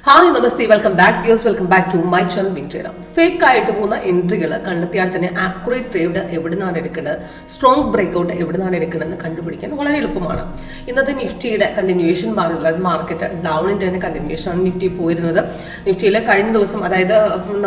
Hi നമസ്തേ, welcome back views, welcome back to my channel Wintrader. Fake ആയിട്ട് പോകുന്ന എൻട്രികൾ കണ്ടെത്തിയാൽ തന്നെ ആക്യുറേറ്റ് ട്രേഡ് എവിടെ നിന്നാണ് എടുക്കേണ്ടത്, സ്ട്രോങ് ബ്രേക്ക്ഔട്ട് എവിടെ നിന്നാണ് എടുക്കേണ്ടതെന്ന് കണ്ടുപിടിക്കാൻ വളരെ എളുപ്പമാണ്. ഇന്നത്തെ നിഫ്റ്റിയുടെ കണ്ടിന്യൂവേഷൻ മാർക്കറ്റ് ഡൗണിൻ്റെ തന്നെ കണ്ടിന്യൂവേഷനാണ് നിഫ്റ്റി പോയിരുന്നത്. നിഫ്റ്റിയിൽ കഴിഞ്ഞ ദിവസം, അതായത്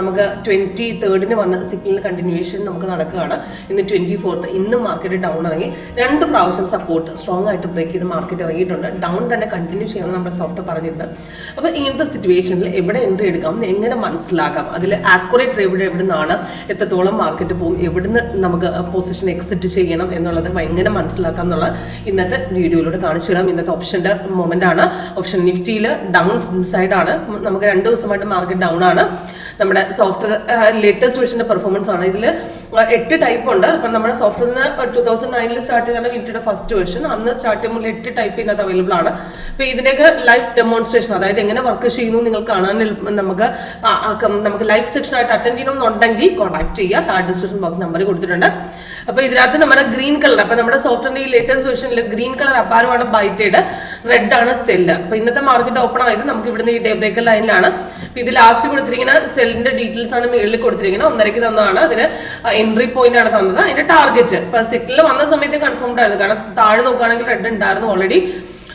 നമുക്ക് 23rd വന്ന സിഗ്നൽ കണ്ടിന്യൂവേഷൻ നമുക്ക് നടക്കുകയാണ്. ഇന്ന് 24th, ഇന്നും മാർക്കറ്റ് ഡൗൺ ഇറങ്ങി 2 പ്രാവശ്യം സപ്പോർട്ട് സ്ട്രോങ് ആയിട്ട് ബ്രേക്ക് ചെയ്ത് മാർക്കറ്റ് ഇറങ്ങിയിട്ടുണ്ട്. ഡൗൺ തന്നെ കണ്ടിന്യൂ ചെയ്യണം നമ്മുടെ സോഫ്റ്റ് പറഞ്ഞിരുന്നത്. അപ്പോൾ ഇങ്ങനത്തെ സിറ്റുവേഷനിൽ എവിടെ എൻട്രി എടുക്കാം, എങ്ങനെ മനസ്സിലാക്കാം, അതിൽ ആക്യുറേറ്റ് ട്രേഡ് എവിടെ നിന്നാണ്, എത്രത്തോളം മാർക്കറ്റ് പോകും, എവിടുന്ന് നമുക്ക് പൊസിഷൻ എക്സിറ്റ് ചെയ്യണം എന്നുള്ളത് എങ്ങനെ മനസ്സിലാക്കാം എന്നുള്ള ഇന്നത്തെ വീഡിയോയിലൂടെ കാണിച്ചു തരാം. ഇന്നത്തെ ഓപ്ഷൻ്റെ മൊമെന്റ് ആണ്. ഓപ്ഷൻ നിഫ്റ്റിയിൽ ഡൗൺ സൈഡ് ആണ്. നമുക്ക് 2 ദിവസമായിട്ട് മാർക്കറ്റ് ഡൗൺ ആണ്. നമ്മുടെ സോഫ്റ്റ്വെയർ ലേറ്റസ്റ്റ് വേർഷൻ്റെ പെർഫോമൻസ് ആണ്. ഇതിൽ 8 ടൈപ്പ് ഉണ്ട്. അപ്പം നമ്മുടെ സോഫ്റ്റ്വെയറിന് 2009 സ്റ്റാർട്ട് ചെയ്താണ് വിൻറ്റയുടെ ഫസ്റ്റ് വേർഷൻ. അന്ന് സ്റ്റാർട്ട് ചെയ്യുമ്പോൾ 8 ടൈപ്പ് ഇതിനകത്ത് അവൈലബിൾ ആണ്. അപ്പോൾ ഇതിൻ്റെയൊക്കെ ലൈവ് ഡെമോൺസ്ട്രേഷൻ, അതായത് എങ്ങനെ വർക്ക് ചെയ്യുന്നു നിങ്ങൾ കാണാൻ നമുക്ക് ലൈവ് സെക്ഷൻ ആയിട്ട് അറ്റൻഡ് ചെയ്യണമെന്നുണ്ടെങ്കിൽ കോൺടാക്ട് ചെയ്യുക. താഴെ ഡിസ്ക്രിപ്ഷൻ ബോക്സ് നമ്പർ കൊടുത്തിട്ടുണ്ട്. അപ്പോൾ ഇതിനകത്ത് നമ്മുടെ ഗ്രീൻ കളർ, അപ്പോൾ നമ്മുടെ സോഫ്റ്റ്വെയറിന്റെ ഈ ലേറ്റസ്റ്റ് വേർഷനിൽ ഗ്രീൻ കളർ അപ്പാരമാണ് ബൈറ്റഡ്, റെഡ് ആണ് സെല്ല്. അപ്പോൾ ഇന്നത്തെ മാർക്കറ്റ് ഓപ്പൺ ആയത് നമുക്ക് ഇവിടുന്ന് ഈ ഡേ ബ്രേക്കർ ലൈനിലാണ്. അപ്പോൾ ഇത് ലാസ്റ്റ് കൊടുത്തിരിക്കുന്ന സെല്ലിന്റെ ഡീറ്റെയിൽസ് ആണ് മുകളിൽ കൊടുത്തിരിക്കുന്നത്. 1.5 തന്നതാണ്. അതിന് എൻട്രി പോയിന്റ് ആണ് തന്നത്. അതിന്റെ ടാർഗറ്റ് ഇപ്പോൾ സിഗ്നൽ വന്ന സമയത്ത് കൺഫേംഡ് ആയിരുന്നു. കാരണം താഴെ നോക്കുകയാണെങ്കിൽ റെഡ് ഉണ്ടായിരുന്നു ഓൾറെഡി.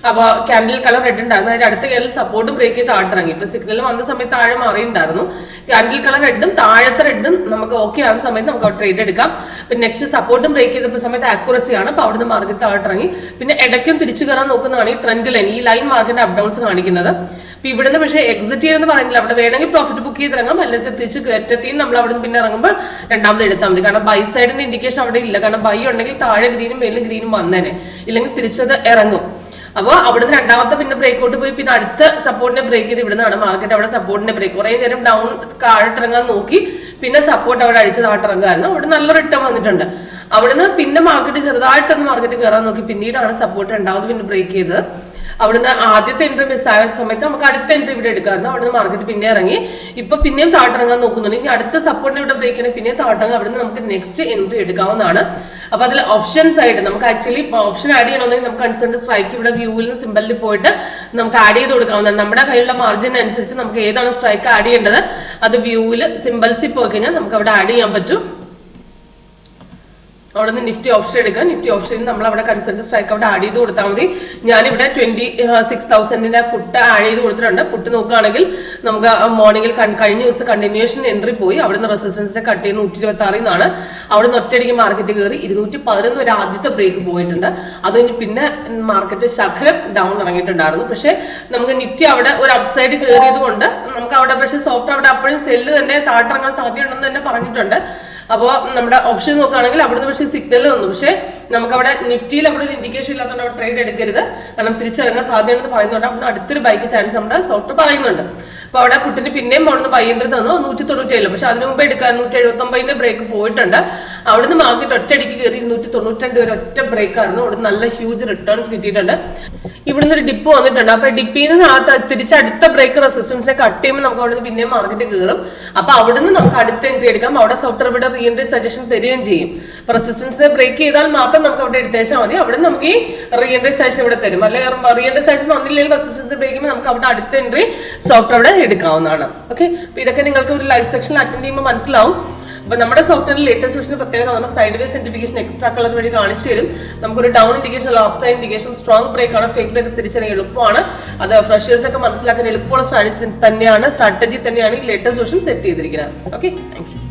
അപ്പോൾ ക്യാൻഡിൽ കളർ റെഡ് ഉണ്ടായിരുന്നു. അതിന്റെ അടുത്ത ക്യാൻഡിൽ സപ്പോർട്ടും ബ്രേക്ക് ചെയ്ത് താഴ്ത്തിറങ്ങി. ഇപ്പൊ സിഗ്നൽ വന്ന സമയത്ത് താഴെ മാറിയിട്ടുണ്ടായിരുന്നു. ക്യാൻഡിൽ കളർ റെഡും താഴത്തെ റെഡും നമുക്ക് ഓക്കെ ആകുന്ന സമയത്ത് നമുക്ക് ട്രേഡ് എടുക്കാം. പിന്നെ നെക്സ്റ്റ് സപ്പോർട്ടും ബ്രേക്ക് ചെയ്തപ്പോൾ സമയത്ത് ആക്യുറസി ആണ്. അപ്പോൾ അവിടുന്ന് മാർക്കറ്റ് താഴ്ത്തിറങ്ങി. പിന്നെ ഇടയ്ക്കും തിരിച്ചു കയറാൻ നോക്കുന്നതാണ് ഈ ട്രെൻഡ് ലൈൻ, ഈ ലൈൻ മാർക്കറ്റ് അപ് ഡൗൺസ് കാണിക്കുന്നത്. അപ്പോൾ ഇവിടുന്ന് പക്ഷേ എക്സിറ്റ് ചെയ്യുമെന്ന് പറയുന്നില്ല. അവിടെ വേണമെങ്കിൽ പ്രോഫിറ്റ് ബുക്ക് ചെയ്ത് ഇറങ്ങാം, അല്ലെങ്കിൽ തിരിച്ച് കയറ്റത്തിൽ നമ്മൾ അവിടെ നിന്ന് പിന്നെ ഇറങ്ങുമ്പോൾ രണ്ടാമത് എടുത്താൽ മതി. കാരണം ബൈ സൈഡിന്റെ ഇൻഡിക്കേഷൻ അവിടെ ഇല്ല. കാരണം ബൈ ഉണ്ടെങ്കിൽ താഴെ ഗ്രീനും മേളിൽ ഗ്രീനും വന്നേനെ, ഇല്ലെങ്കിൽ തിരിച്ചത് ഇറങ്ങും. അപ്പോൾ അവിടുന്ന് രണ്ടാമത്തെ പിന്നെ ബ്രേക്കൗട്ട് പോയി പിന്നെ അടുത്ത സപ്പോർട്ടിനെ ബ്രേക്ക് ചെയ്ത് ഇവിടുന്നാണ് മാർക്കറ്റ് അവിടെ സപ്പോർട്ടിനെ ബ്രേക്ക് കുറേ നേരം ഡൗൺ താഴെട്ടിറങ്ങാൻ നോക്കി. പിന്നെ സപ്പോർട്ട് അവിടെ അടിച്ച് താഴ്ത്തിറങ്ങായിരുന്നു. അവിടെ നല്ല റിട്ടേൺ വന്നിട്ടുണ്ട്. അവിടുന്ന് പിന്നെ മാർക്കറ്റ് ചെറുതായിട്ടൊന്ന് മാർക്കറ്റ് കയറാൻ നോക്കി. പിന്നീടാണ് സപ്പോർട്ട് രണ്ടാമത് പിന്നെ ബ്രേക്ക് ചെയ്തത്. അവിടുന്ന് ആദ്യത്തെ എൻട്രി മിസ്സായ സമയത്ത് നമുക്ക് അടുത്ത എൻട്രി ഇവിടെ എടുക്കാമായിരുന്നു. അവിടുന്ന് മാർക്കറ്റ് പിന്നെ ഇറങ്ങി. ഇപ്പൊ പിന്നെയും താഴ്ത്തിറങ്ങാൻ നോക്കുന്നുണ്ട്. ഇനി അടുത്ത സപ്പോർട്ടിനെ ഇവിടെ ബ്രേക്ക് ചെയ്യണം, പിന്നെയും താഴ്ത്തിറങ്ങാം. അവിടുന്ന് നമുക്ക് നെക്സ്റ്റ് എൻട്രി എടുക്കാവുന്നതാണ്. അപ്പൊ അതിൽ ഓപ്ഷൻസ് ആയിട്ട് നമുക്ക് ആക്ച്വലി ഓപ്ഷൻ ആഡ് ചെയ്യണമെങ്കിൽ നമുക്ക് കൺസേൺ സ്ട്രൈക്ക് ഇവിടെ വ്യൂവിൽ സിമ്പലിൽ പോയിട്ട് നമുക്ക് ആഡ് ചെയ്ത് കൊടുക്കാവുന്നതാണ്. നമ്മുടെ കയ്യിലുള്ള മാർജിൻ അനുസരിച്ച് നമുക്ക് ഏതാണ് സ്ട്രൈക്ക് ആഡ് ചെയ്യേണ്ടത് അത് വ്യൂവിൽ സിമ്പൽസിൽ പോയി കഴിഞ്ഞാൽ നമുക്ക് അവിടെ ആഡ് ചെയ്യാൻ പറ്റും. അവിടെ നിന്ന് നിഫ്റ്റി ഓപ്ഷൻ എടുക്കുക. നിഫ്റ്റി ഓപ്ഷനിൽ നമ്മൾ അവിടെ കൺസൾട്ട് സ്ട്രൈക്ക് അവിടെ ആഡ് ചെയ്ത് കൊടുത്താൽ മതി. ഞാനിവിടെ 26,000 പുട്ട് ആഡ് ചെയ്ത് കൊടുത്തിട്ടുണ്ട്. പുട്ട് നോക്കുകയാണെങ്കിൽ നമുക്ക് മോർണിംഗിൽ കഴിഞ്ഞ ദിവസം കണ്ടിന്യൂവേഷൻ എൻട്രി പോയി. അവിടുന്ന് റെസിസ്റ്റൻസിനെ കട്ട് ചെയ്ത് 126 നിന്നാണ് അവിടുന്ന് ഒറ്റയടിക്ക് മാർക്കറ്റ് കയറി 211 വരെ ആദ്യത്തെ ബ്രേക്ക് പോയിട്ടുണ്ട്. അത് കഴിഞ്ഞ് പിന്നെ മാർക്കറ്റ് ശകലം ഡൗൺ ഇറങ്ങിയിട്ടുണ്ടായിരുന്നു. പക്ഷേ നമുക്ക് നിഫ്റ്റി അവിടെ ഒരു അപ്സൈഡ് കയറിയത് കൊണ്ട് നമുക്ക് അവിടെ പക്ഷേ സോഫ്റ്റ് അവിടെ അപ്പോഴും സെല്ല് തന്നെ താഴ്ത്തിറങ്ങാൻ സാധ്യതയുണ്ടെന്ന് തന്നെ പറഞ്ഞിട്ടുണ്ട്. അപ്പോൾ നമ്മുടെ ഓപ്ഷൻ നോക്കുകയാണെങ്കിൽ അവിടുന്ന് പക്ഷേ സിഗ്നൽ വന്നു. പക്ഷേ നമുക്ക് അവിടെ നിഫ്റ്റിയിൽ അവിടെ ഒരു ഇൻഡിക്കേഷൻ ഇല്ലാത്തതുകൊണ്ട് അവിടെ ട്രേഡ് എടുക്കരുത്. കാരണം തിരിച്ചിറങ്ങാൻ സാധ്യതയുണ്ടെന്ന് പറയുന്നുണ്ട്. അവിടുന്ന് അടുത്തൊരു ബൈക്ക് ചാൻസ് നമ്മുടെ സോഫ്റ്റ് പറയുന്നുണ്ട്. അപ്പോൾ അവിടെ പുട്ടിന് പിന്നെയും അവിടുന്ന് ബൈൻഡർ തന്നു 197. പക്ഷെ അതിന് മുമ്പ് എടുക്കാൻ 179 ബ്രേക്ക് പോയിട്ടുണ്ട്. അവിടുന്ന് മാർക്കറ്റ് ഒറ്റയടിക്ക് കയറി 292 വരെ ഒറ്റ ബ്രേക്കായിരുന്നു. അവിടുന്ന് നല്ല ഹ്യൂജ് റിട്ടേൺസ് കിട്ടിയിട്ടുണ്ട്. ഇവിടുന്ന് ഒരു ഡിപ്പ് വന്നിട്ടുണ്ട്. അപ്പോൾ ഡിപ്പിൽ നിന്ന് തിരിച്ച് അടുത്ത ബ്രേക്ക് റെസിസ്റ്റൻസിനെ കട്ട് ചെയ്യുമ്പോൾ നമുക്ക് അവിടുന്ന് പിന്നെയും മാർക്കറ്റ് കയറും. അപ്പോൾ അവിടുന്ന് നമുക്ക് അടുത്ത എൻട്രി എടുക്കാം. അവിടെ സോഫ്റ്റ്വെയർ ഇവിടെ റീ എൻട്രി സജഷൻ തരികയും ചെയ്യും. അപ്പോൾ റെസിസ്റ്റൻസിനെ ബ്രേക്ക് ചെയ്താൽ മാത്രം നമുക്ക് അവിടെ എടുത്തേച്ചാൽ മതി. അവിടെ നമുക്ക് ഈ റീ എൻട്രി സജഷൻ ഇവിടെ തരും. അല്ലെങ്കിൽ റീ എൻട്രി സജഷൻ വന്നില്ലെങ്കിൽ റെസിസ്റ്റൻസ് ബ്രേക്ക് ചെയ്യുമ്പോൾ നമുക്ക് അവിടെ അടുത്ത എൻട്രി സോഫ്റ്റ്വെയർ അവിടെ എടുക്കാവുന്നതാണ്. ഓക്കെ, അപ്പോൾ ഇതൊക്കെ നിങ്ങൾക്ക് ഒരു ലൈവ് സെക്ഷനിൽ അറ്റൻഡ് ചെയ്യുമ്പോൾ മനസ്സിലാവും. അപ്പോൾ നമ്മുടെ സോഫ്റ്റ്വെയറിൽ ലേറ്റസ്റ്റ് വേർഷന് പ്രത്യേകത sideways indication extra colour വഴി കാണിച്ചു തരും. നമുക്കൊരു down indication, up side indication, strong break ആണ്, ഫേക്ക് ബ്രേക്ക് തിരിച്ചറിയാൻ എളുപ്പമാണ്. അത് ഫ്രഷേഴ്സിനൊക്കെ മനസ്സിലാക്കാൻ എളുപ്പമുള്ള സ്ട്രാറ്റജി തന്നെയാണ് ഈ ലേറ്റസ്റ്റ് വേർഷൻ സെറ്റ് ചെയ്തിരിക്കുന്നത്. Okay, thank U.